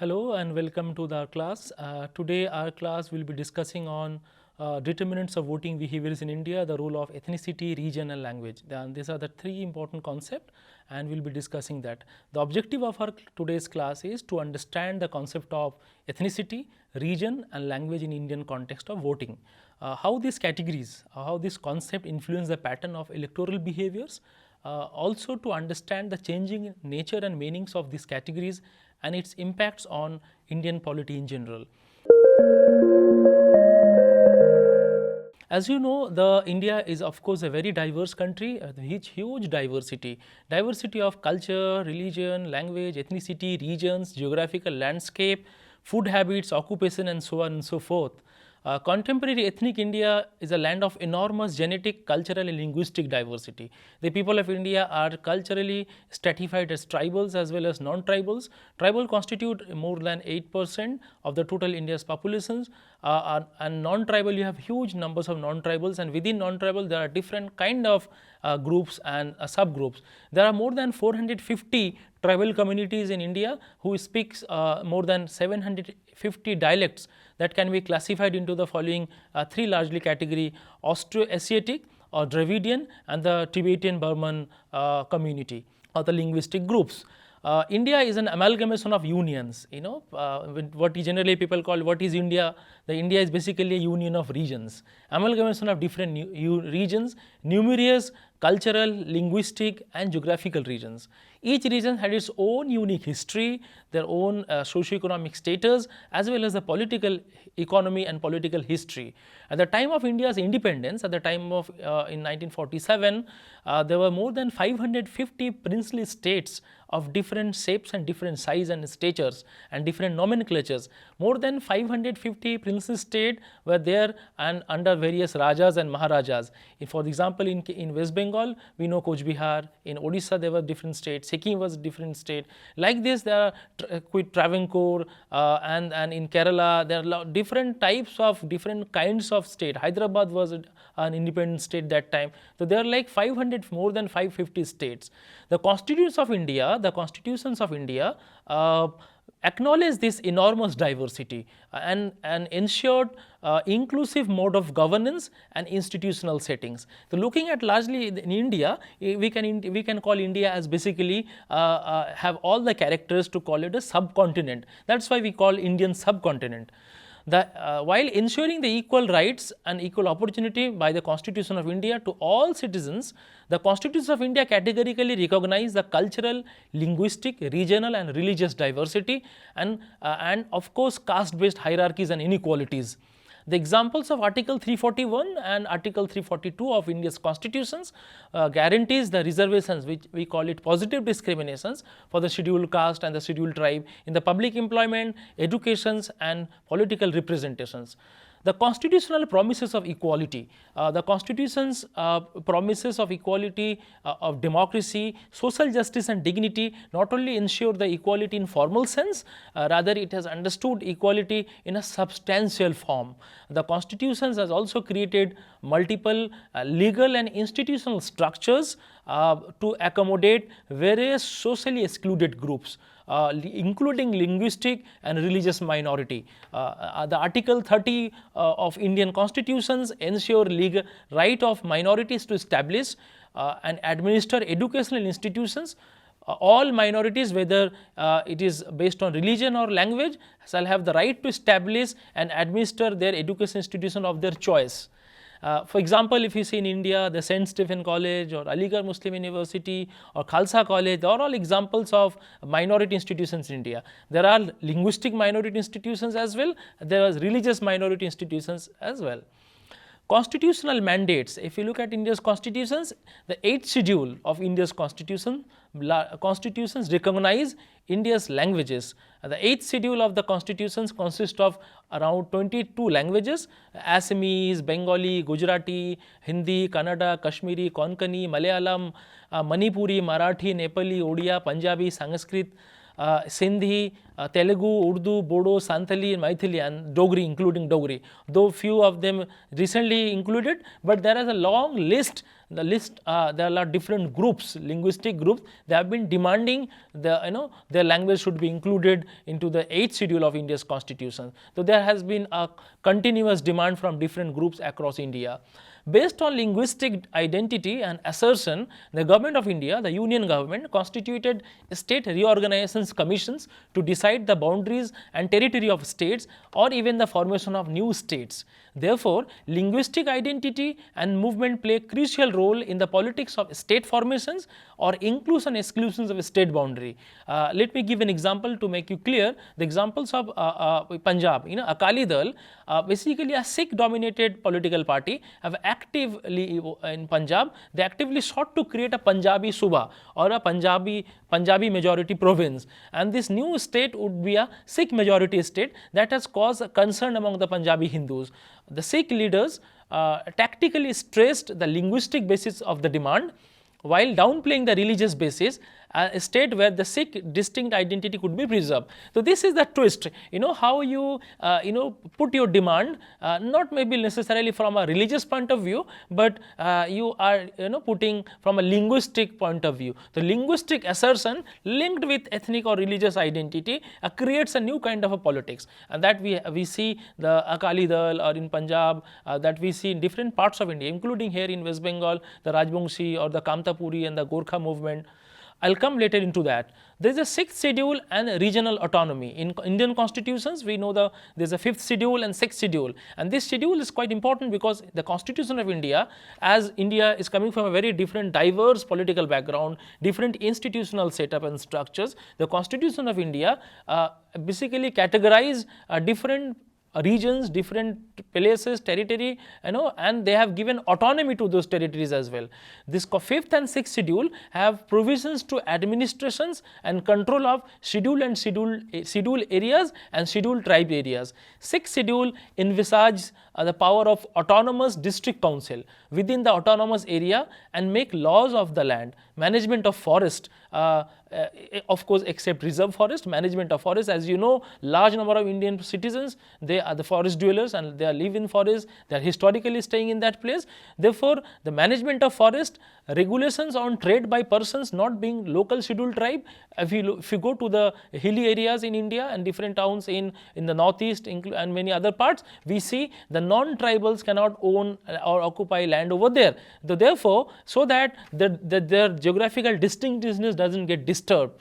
Hello and welcome to the class. Today our class will be discussing on determinants of voting behaviors in India, the role of ethnicity, region and language. These are the three important concepts and we will be discussing that. The objective of our today's class is to understand the concept of ethnicity, region and language in Indian context of voting. How these categories, how this concept influence the pattern of electoral behaviors, also to understand the changing nature and meanings of these categories and its impacts on Indian polity in general. As you know, India is of course a very diverse country, huge diversity of culture, religion, language, ethnicity, regions, geographical landscape, food habits, occupation and so on and so forth. Contemporary ethnic India is a land of enormous genetic, cultural and linguistic diversity. The people of India are culturally stratified as tribals as well as non-tribals. Tribal constitute more than 8% of the total India's populations, and non-tribal you have huge numbers of non-tribals, and within non-tribal there are different kind of groups and subgroups. There are more than 450 tribal communities in India who speaks more than 750 dialects that can be classified into the following three largely category: Austroasiatic or Dravidian and the Tibetan Burman community or the linguistic groups. India is an amalgamation of unions, what generally people call what is India. The India is basically a union of regions, amalgamation of different regions, numerous cultural, linguistic and geographical regions. Each region had its own unique history, their own socio-economic status as well as the political economy and political history. At the time of India's independence, at the time of in 1947, there were more than 550 princely states of different shapes and different size and statures and different nomenclatures. More than 550 princely states were there and under various rajas and maharajas. For example, in West Bengal, we know Coach Bihar. In Odisha, there were different states. Sikkim was a different state. Like this, there are Travancore, and in Kerala, there are different types of different kinds of state. Hyderabad was an independent state that time. So there are like 500, more than 550 states. The constitutions of India acknowledge this enormous diversity and ensured inclusive mode of governance and institutional settings. So looking at largely in India, we can call India as basically have all the characters to call it a subcontinent. That's why we call Indian subcontinent. While ensuring the equal rights and equal opportunity by the Constitution of India to all citizens, the Constitution of India categorically recognize the cultural, linguistic, regional and religious diversity and of course caste-based hierarchies and inequalities. The examples of Article 341 and Article 342 of India's constitutions guarantees the reservations, which we call it positive discriminations, for the scheduled caste and the scheduled tribe in the public employment, educations and political representations. The constitutional promises of equality, the constitution's promises of equality, of democracy, social justice and dignity not only ensure the equality in formal sense, rather it has understood equality in a substantial form. The constitutions has also created multiple legal and institutional structures to accommodate various socially excluded groups, including linguistic and religious minority. The Article 30 of Indian constitutions ensure legal right of minorities to establish and administer educational institutions. All minorities, whether it is based on religion or language, shall have the right to establish and administer their education institution of their choice. For example, if you see in India, the St. Stephen College or Aligarh Muslim University or Khalsa College, they are all examples of minority institutions in India. There are linguistic minority institutions as well, there are religious minority institutions as well. Constitutional mandates, if you look at India's constitutions, the 8th schedule of India's constitutions recognize India's languages. The 8th schedule of the constitutions consists of around 22 languages: Assamese, Bengali, Gujarati, Hindi, Kannada, Kashmiri, Konkani, Malayalam, Manipuri, Marathi, Nepali, Odia, Punjabi, Sanskrit, Sindhi, Telugu, Urdu, Bodo, Santali, and Maithili, and Dogri, including Dogri. Though few of them recently included, but there is a long list. The list, there are different groups, linguistic groups. They have been demanding their language should be included into the 8th schedule of India's constitution. So there has been a continuous demand from different groups across India. Based on linguistic identity and assertion, the government of India, the union government, constituted state reorganizations commissions to decide the boundaries and territory of states or even the formation of new states. Therefore, linguistic identity and movement play a crucial role in the politics of state formations or inclusion exclusions of a state boundary. Let me give an example to make you clear. The examples of Punjab, Akali Dal, basically a Sikh dominated political party, have actively in Punjab, they actively sought to create a Punjabi Suba or a Punjabi majority province, and this new state would be a Sikh majority state. That has caused concern among the Punjabi Hindus. The Sikh leaders tactically stressed the linguistic basis of the demand while downplaying the religious basis, a state where the Sikh distinct identity could be preserved. So this is the twist, how you put your demand, not maybe necessarily from a religious point of view, but you are putting from a linguistic point of view. The linguistic assertion linked with ethnic or religious identity creates a new kind of a politics, and that we see the Akali Dal or in Punjab, that we see in different parts of India, including here in West Bengal, the Rajbongshi or the Kamtapuri and the Gorkha movement. I'll come later into that. There is a 6th schedule and regional autonomy. In Indian constitutions, we know there is a 5th schedule and 6th schedule. And this schedule is quite important because the constitution of India, as India is coming from a very different, diverse political background, different institutional setup and structures, the constitution of India basically categorize different regions, different places, territory, and they have given autonomy to those territories as well. This 5th and 6th schedule have provisions to administrations and control of scheduled areas and scheduled tribe areas. 6th schedule envisages the power of autonomous district council within the autonomous area and make laws of the land, management of forest, of course except reserve forest, management of forest. As you know, large number of Indian citizens, they are the forest dwellers and they live in forest, they are historically staying in that place. Therefore, the management of forest, regulations on trade by persons not being local scheduled tribe. If you go to the hilly areas in India and different towns in the northeast and many other parts, we see the non-tribals cannot own or occupy land over there. Therefore, so that their geographical distinctiveness doesn't get disturbed.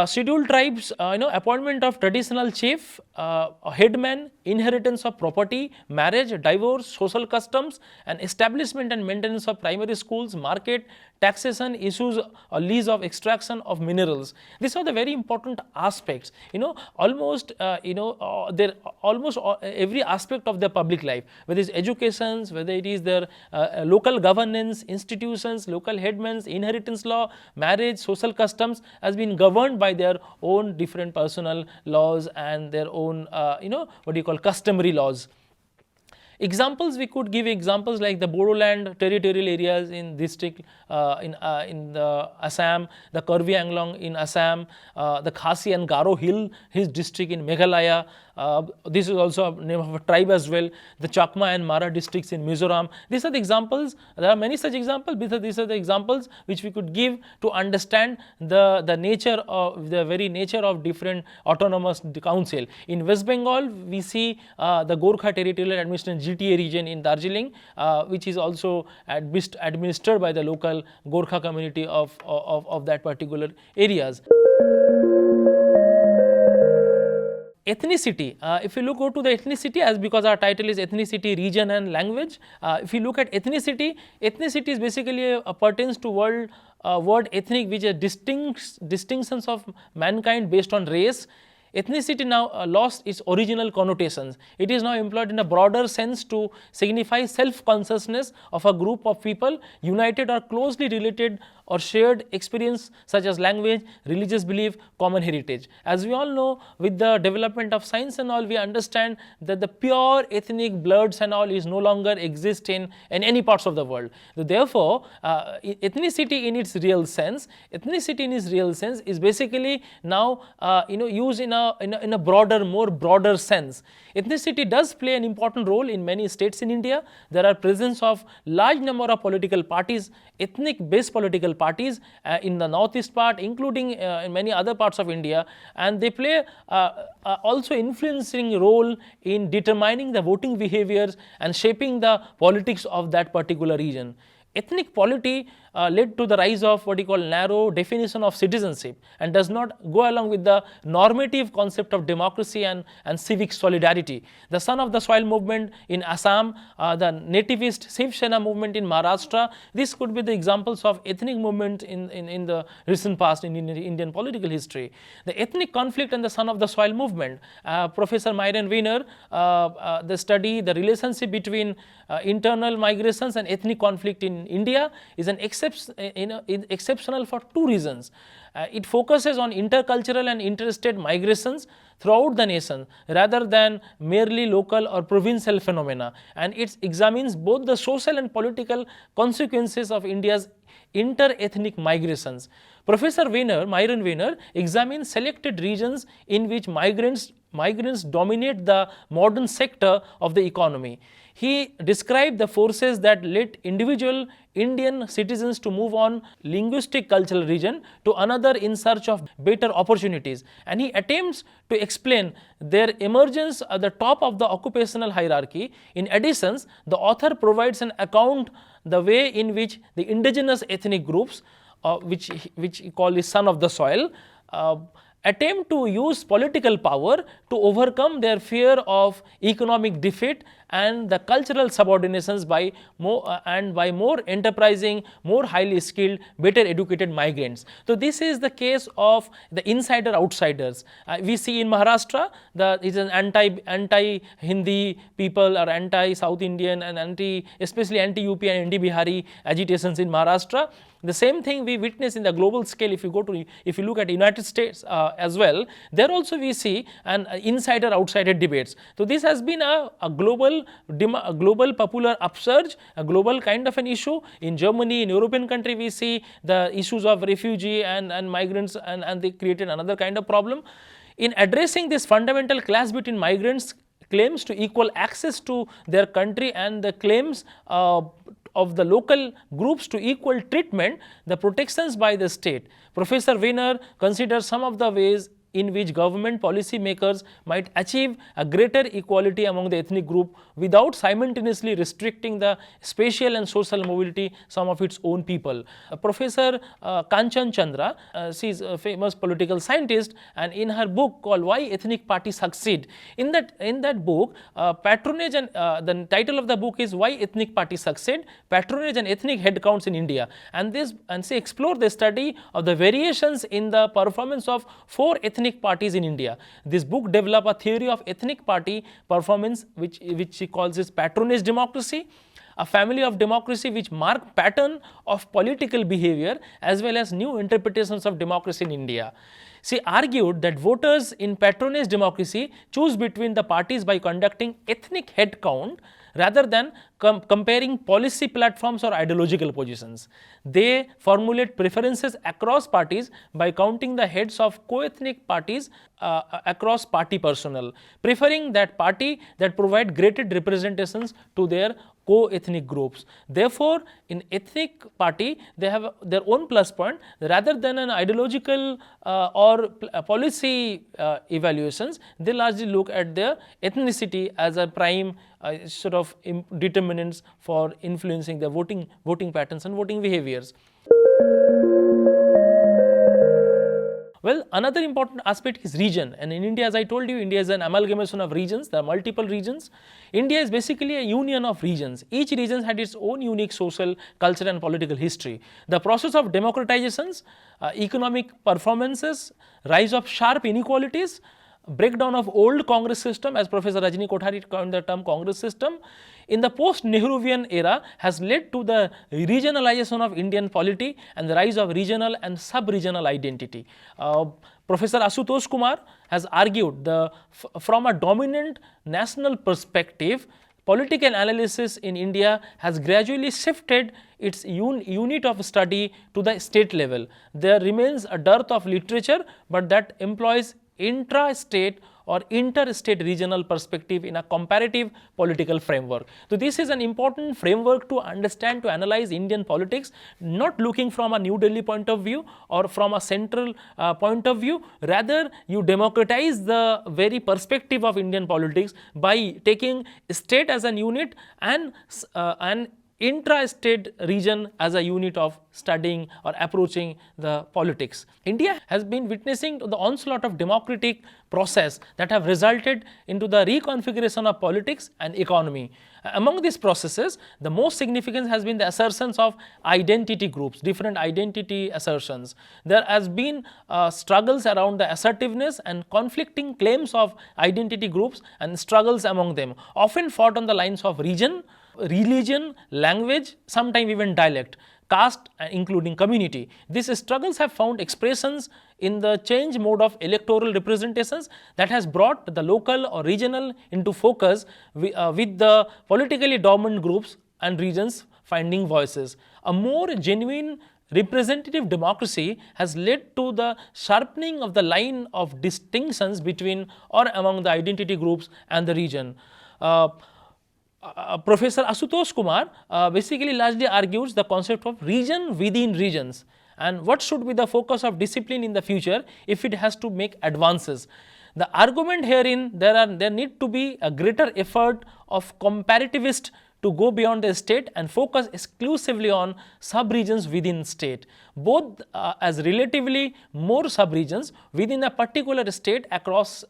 Scheduled tribes, appointment of traditional chief, headman, inheritance of property, marriage, divorce, social customs, and establishment and maintenance of primary schools, market, taxation, issues, lease of extraction of minerals. These are the very important aspects. Almost every aspect of their public life, whether it's education, whether it is their local governance, institutions, local headmen, inheritance law, marriage, social customs, has been governed by their own different personal laws and their own customary laws. Examples, we could give examples like the Bodoland territorial areas in district in the Assam, the Karbi Anglong in Assam, the Khasi and Garo Hills district in Meghalaya. This is also a name of a tribe as well. The Chakma and Mara districts in Mizoram. These are the examples. There are many such examples, because these are the examples which we could give to understand the very nature of different autonomous council. In West Bengal, we see the Gorkha territorial administration GTA region in Darjeeling, which is also administered by the local Gorkha community of that particular areas. Ethnicity, if you go to the ethnicity, as because our title is ethnicity, region and language, if you look at ethnicity is basically pertains to word ethnic, which are distinctions of mankind based on race. Ethnicity now lost its original connotations. It is now employed in a broader sense to signify self-consciousness of a group of people united or closely related or shared experience such as language, religious belief, common heritage. As we all know, with the development of science and all, we understand that the pure ethnic bloods and all is no longer exist in any parts of the world. So therefore, ethnicity in its real sense, is basically now used in a broader, more broader sense. Ethnicity does play an important role in many states in India. There are presence of large number of political parties, ethnic based political parties in the northeast part, including in many other parts of India, and they play also influencing role in determining the voting behaviors and shaping the politics of that particular region. Ethnic polity led to the rise of what you call narrow definition of citizenship and does not go along with the normative concept of democracy and civic solidarity. The Son of the Soil movement in Assam, the nativist Shiv Sena movement in Maharashtra, this could be the examples of ethnic movement in the recent past in Indian political history. The ethnic conflict and the Son of the Soil movement, Professor Myron Weiner, the study, the relationship between internal migrations and ethnic conflict in India is an exceptional for two reasons. It focuses on intercultural and interstate migrations throughout the nation rather than merely local or provincial phenomena, and it examines both the social and political consequences of India's inter-ethnic migrations. Professor Myron Weiner, examines selected regions in which migrants dominate the modern sector of the economy. He described the forces that led individual Indian citizens to move on linguistic cultural region to another in search of better opportunities, and he attempts to explain their emergence at the top of the occupational hierarchy. In addition, the author provides an account the way in which the indigenous ethnic groups, which he calls the son of the soil, attempt to use political power to overcome their fear of economic defeat and the cultural subordinations by more enterprising, more highly skilled, better educated migrants. So this is the case of the insider outsiders. We see in Maharashtra that is an anti-Hindi people or anti-South Indian and especially anti-UP and anti-Bihari agitations in Maharashtra. The same thing we witness in the global scale. If you look at United States as well, there also we see an insider outsider debates. So this has been a global popular upsurge, a global kind of an issue. In Germany, in European country, we see the issues of refugee and migrants, and they created another kind of problem. In addressing this fundamental clash between migrants, claims to equal access to their country and the claims of the local groups to equal treatment, the protections by the state, Professor Weiner considers some of the ways in which government policy makers might achieve a greater equality among the ethnic group without simultaneously restricting the spatial and social mobility some of its own people. Professor Kanchan Chandra, she is a famous political scientist, and in her book called Why Ethnic Parties Succeed, in that book, patronage and the title of the book is Why Ethnic Parties Succeed, Patronage and Ethnic Headcounts in India, and she explored the study of the variations in the performance of 4 ethnic parties in India. This book developed a theory of ethnic party performance which she calls as patronage democracy, a family of democracy which mark pattern of political behavior as well as new interpretations of democracy in India. She argued that voters in patronage democracy choose between the parties by conducting ethnic head count rather than comparing policy platforms or ideological positions. They formulate preferences across parties by counting the heads of co-ethnic parties across party personnel, preferring that party that provide greater representations to their co-ethnic groups. Therefore, in ethnic party, they have their own plus point rather than an ideological or policy evaluations. They largely look at their ethnicity as a prime sort of determinants for influencing the voting patterns and voting behaviors. Well, another important aspect is region, and in India, as I told you, India is an amalgamation of regions. There are multiple regions. India is basically a union of regions. Each region had its own unique social, cultural and political history. The process of democratizations, economic performances, rise of sharp inequalities, breakdown of old Congress system, as Professor Rajni Kothari coined the term Congress system, in the post-Nehruvian era has led to the regionalization of Indian polity and the rise of regional and sub-regional identity. Professor Ashutosh Kumar has argued from a dominant national perspective, political analysis in India has gradually shifted its unit of study to the state level. There remains a dearth of literature, but that employs intra-state or interstate regional perspective in a comparative political framework. So, this is an important framework to understand, to analyze Indian politics, not looking from a New Delhi point of view or from a central point of view. Rather, you democratize the very perspective of Indian politics by taking state as an unit and intra-state region as a unit of studying or approaching the politics. India has been witnessing the onslaught of democratic process that have resulted into the reconfiguration of politics and economy. Among these processes, the most significant has been the assertions of identity groups, different identity assertions. There has been struggles around the assertiveness and conflicting claims of identity groups and struggles among them, often fought on the lines of region, religion, language, sometimes even dialect, caste, including community. These struggles have found expressions in the change mode of electoral representations that has brought the local or regional into focus with the politically dominant groups and regions finding voices. A more genuine representative democracy has led to the sharpening of the line of distinctions between or among the identity groups and the region. Professor Ashutosh Kumar basically largely argues the concept of region within regions and what should be the focus of discipline in the future if it has to make advances. The argument herein, there need to be a greater effort of comparativist to go beyond the state and focus exclusively on sub-regions within state, both as relatively more sub-regions within a particular state across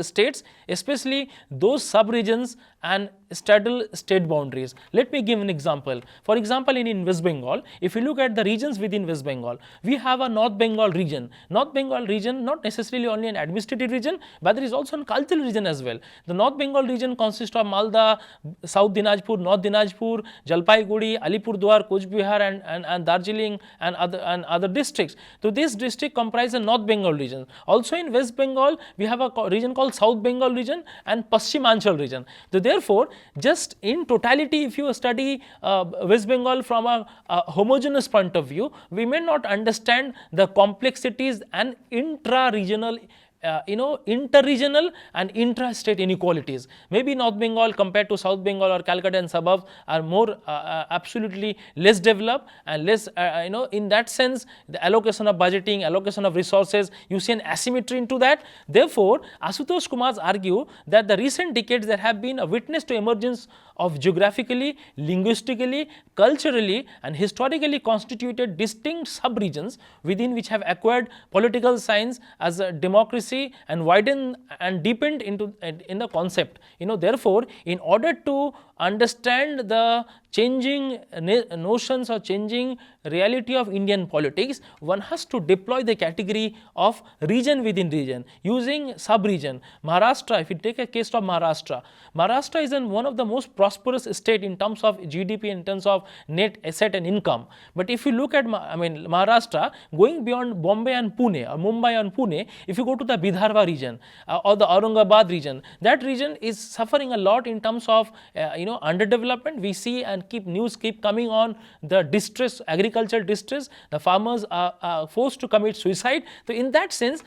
states, especially those sub-regions and straddle state boundaries. Let me give an example. For example, in West Bengal, if you look at the regions within West Bengal, we have a North Bengal region. North Bengal region not necessarily only an administrative region, but there is also a cultural region as well. The North Bengal region consists of Malda, South Dinajpur, North Dinajpur, Jalpaiguri, Alipurduar, Coach Bihar and Darjeeling and other districts. So this district comprises the North Bengal region. Also in West Bengal, we have a region called South Bengal region and Paschim region. So therefore, just in totality, if you study West Bengal from a homogeneous point of view, we may not understand the complexities and intra-regional inter-regional and intra-state inequalities. Maybe North Bengal compared to South Bengal or Calcutta and suburbs are more absolutely less developed and less, in that sense, the allocation of budgeting, allocation of resources, you see an asymmetry into that. Therefore, Ashutosh Kumar argue that the recent decades there have been a witness to emergence of geographically, linguistically, culturally and historically constituted distinct sub-regions within which have acquired political science as a democracy and widened and deepened in the concept. Therefore, in order to understand the changing notions or changing reality of Indian politics, one has to deploy the category of region within region using sub-region. Maharashtra, if you take a case of Maharashtra is one of the most prosperous state in terms of GDP, in terms of net asset and income. But if you look at Maharashtra, going beyond Bombay and Pune or Mumbai and Pune, if you go to the Vidarbha region or the Aurangabad region, that region is suffering a lot in terms of underdevelopment. We see and news keep coming on the distress, agricultural distress. The farmers are forced to commit suicide. So in that sense,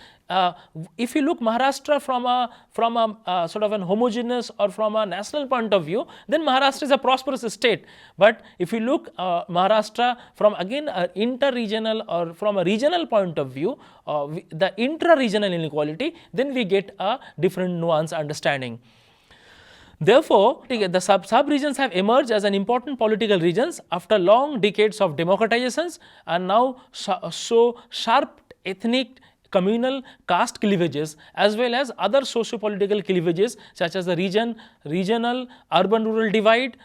if you look Maharashtra from a sort of an homogeneous or from a national point of view, then Maharashtra is a prosperous state. But if you look Maharashtra from again inter-regional or from a regional point of view, the intra-regional inequality, then we get a different nuance understanding. Therefore, the sub-regions have emerged as an important political regions after long decades of democratizations and now show sharp ethnic, communal, caste cleavages as well as other socio-political cleavages such as the regional, urban-rural divide,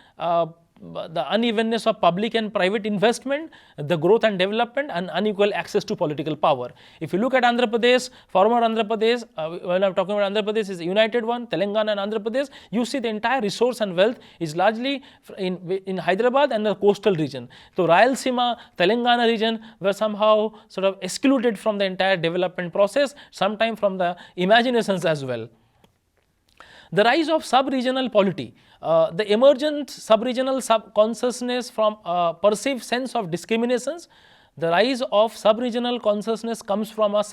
the unevenness of public and private investment, the growth and development, and unequal access to political power. If you look at Andhra Pradesh, former Andhra Pradesh, when I'm talking about Andhra Pradesh, is a united one, Telangana and Andhra Pradesh, you see the entire resource and wealth is largely in Hyderabad and the coastal region. So Rayalaseema, Telangana region were somehow sort of excluded from the entire development process, sometimes from the imaginations as well. The rise of sub-regional polity. The emergent sub-regional consciousness from a perceived sense of discriminations. The rise of sub-regional consciousness comes from a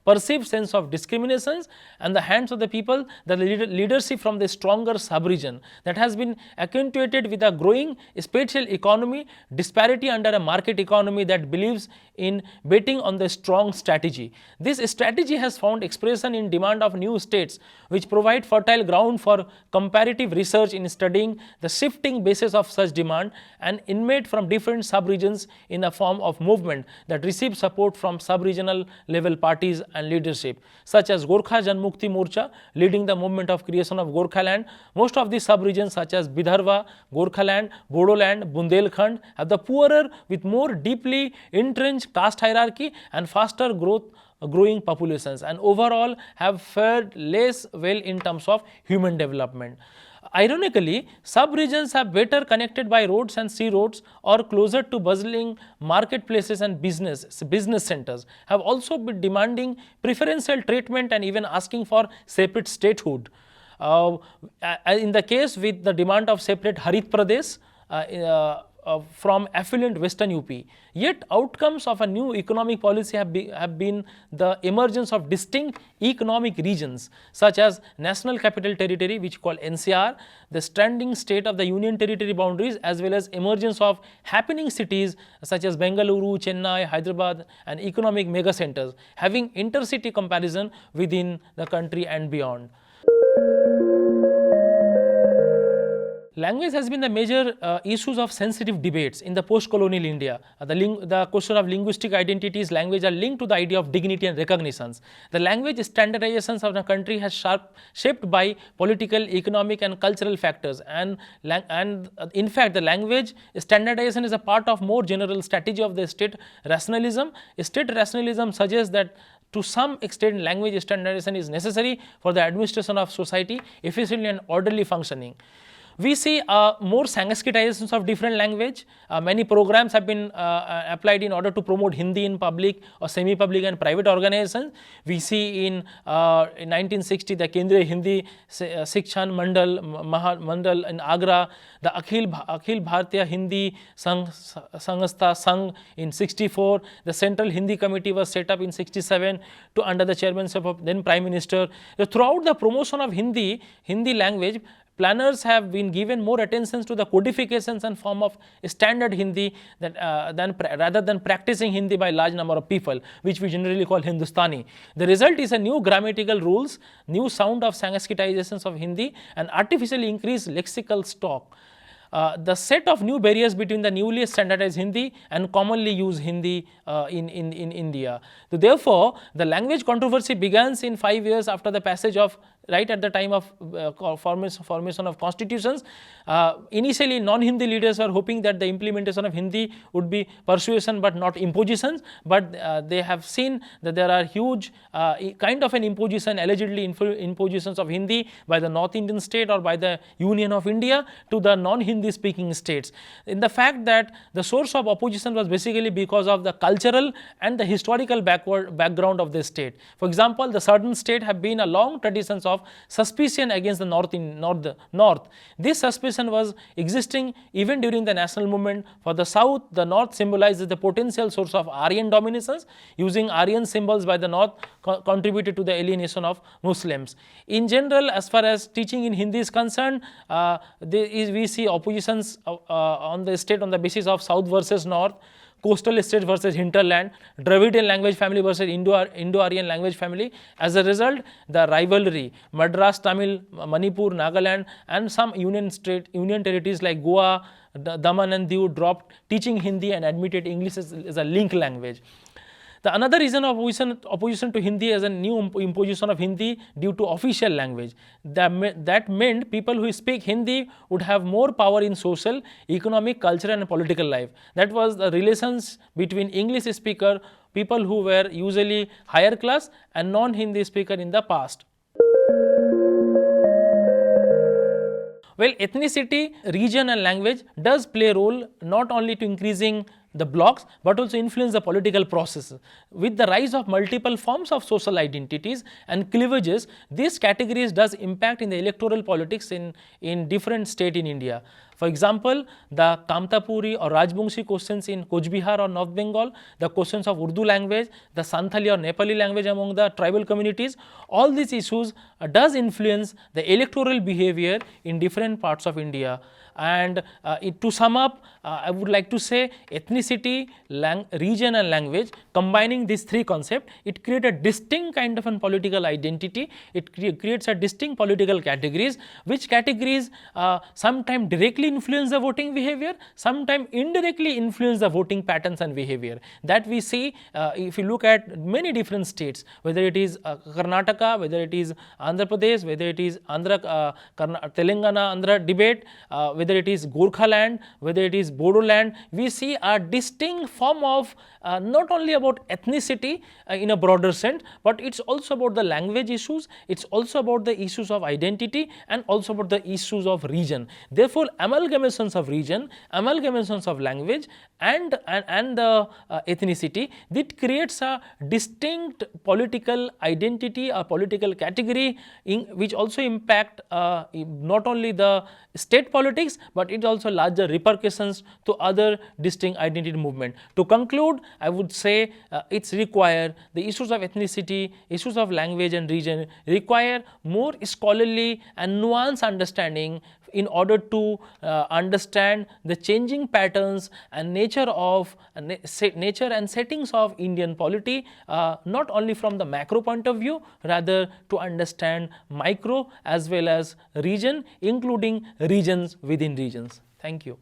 perceived sense of discriminations and the hands of the people, the leadership from the stronger sub-region that has been accentuated with a growing spatial economy, disparity under a market economy that believes in betting on the strong strategy. This strategy has found expression in demand of new states, which provide fertile ground for comparative research in studying the shifting basis of such demand and inmate from different sub-regions in the form of movement that receive support from sub-regional level parties and leadership, such as Gorkha Janmukti Morcha, leading the movement of creation of Gorkhaland. Most of these sub-regions such as Vidarbha, Gorkhaland, Bodoland, Bundelkhand have the poorer with more deeply entrenched caste hierarchy and faster growing populations, and overall have fared less well in terms of human development. Ironically, sub-regions are better connected by roads and sea roads or closer to bustling marketplaces and business centers, have also been demanding preferential treatment and even asking for separate statehood. In the case with the demand of separate Harit Pradesh, from affluent western UP. Yet outcomes of a new economic policy have been the emergence of distinct economic regions such as National Capital Territory, which called NCR, the standing state of the union territory boundaries, as well as emergence of happening cities such as Bengaluru, Chennai, Hyderabad and economic mega centers having intercity comparison within the country and beyond. Language has been the major issues of sensitive debates in the post-colonial India. The question of linguistic identities, language are linked to the idea of dignity and recognitions. The language standardizations of the country has shaped by political, economic and cultural factors, and in fact the language standardization is a part of more general strategy of the state rationalism. State rationalism suggests that to some extent language standardization is necessary for the administration of society efficiently and orderly functioning. We see more Sanskritization of different language. Many programs have been applied in order to promote Hindi in public or semi-public and private organizations. We see in 1960 the Kendriya Hindi Shikshan Mandal in Agra, the Akhil Bharatiya Hindi Sanghastha Sangh in 64. The Central Hindi Committee was set up in 67 under the chairmanship of then Prime Minister. Throughout the promotion of Hindi language, planners have been given more attention to the codifications and form of standard Hindi rather than practicing Hindi by large number of people, which we generally call Hindustani. The result is a new grammatical rules, new sound of Sanskritizations of Hindi and artificially increased lexical stock. The set of new barriers between the newly standardized Hindi and commonly used Hindi in India. So therefore, the language controversy begins in 5 years after the passage of right at the time of formation of constitutions. Initially, non-Hindi leaders were hoping that the implementation of Hindi would be persuasion but not impositions, but they have seen that there are huge kind of an imposition, allegedly impositions of Hindi by the North Indian state or by the Union of India to the non-Hindi speaking states. In the fact that the source of opposition was basically because of the cultural and the historical background of the state. For example, the southern state have been a long traditions of suspicion against the north. This suspicion was existing even during the national movement. For the south, the north symbolizes the potential source of Aryan dominations. Using Aryan symbols by the north contributed to the alienation of Muslims. In general, as far as teaching in Hindi is concerned, we see oppositions on the state on the basis of south versus north, coastal states versus hinterland, Dravidian language family versus Indo-Aryan language family. As a result, the rivalry, Madras, Tamil, Manipur, Nagaland and some union territories like Goa, Daman and Diu dropped teaching Hindi and admitted English as a link language. The another reason of opposition to Hindi as a new imposition of Hindi due to official language. That meant people who speak Hindi would have more power in social, economic, cultural and political life. That was the relations between English speaker, people who were usually higher class, and non-Hindi speaker in the past. Well, ethnicity, region and language does play a role not only to increasing the blocks but also influence the political process. With the rise of multiple forms of social identities and cleavages, these categories does impact in the electoral politics in different states in India. For example, the Kamtapuri or Rajbongshi questions in Coach Bihar or North Bengal, the questions of Urdu language, the Santhali or Nepali language among the tribal communities, all these issues does influence the electoral behavior in different parts of India. And to sum up, I would like to say ethnicity, region and language, combining these three concepts, it creates a distinct kind of a political identity. It creates a distinct political categories, which categories sometimes directly influence the voting behavior, sometimes indirectly influence the voting patterns and behavior. That we see if you look at many different states, whether it is Karnataka, whether it is Andhra Pradesh, whether it is Telangana Andhra debate, whether it is Gorkhaland, whether it is Bodoland, we see a distinct form of not only about ethnicity in a broader sense, but it's also about the language issues, it's also about the issues of identity and also about the issues of region. Therefore, amalgamations of region, amalgamations of language and the ethnicity, that creates a distinct political identity, a political category which also impact not only the state politics, but it also larger repercussions to other distinct identity movement. To conclude, I would say it's require the issues of ethnicity, issues of language and region require more scholarly and nuanced understanding in order to understand the changing patterns and nature and settings of Indian polity, not only from the macro point of view, rather to understand micro as well as region, including regions within regions. Thank you.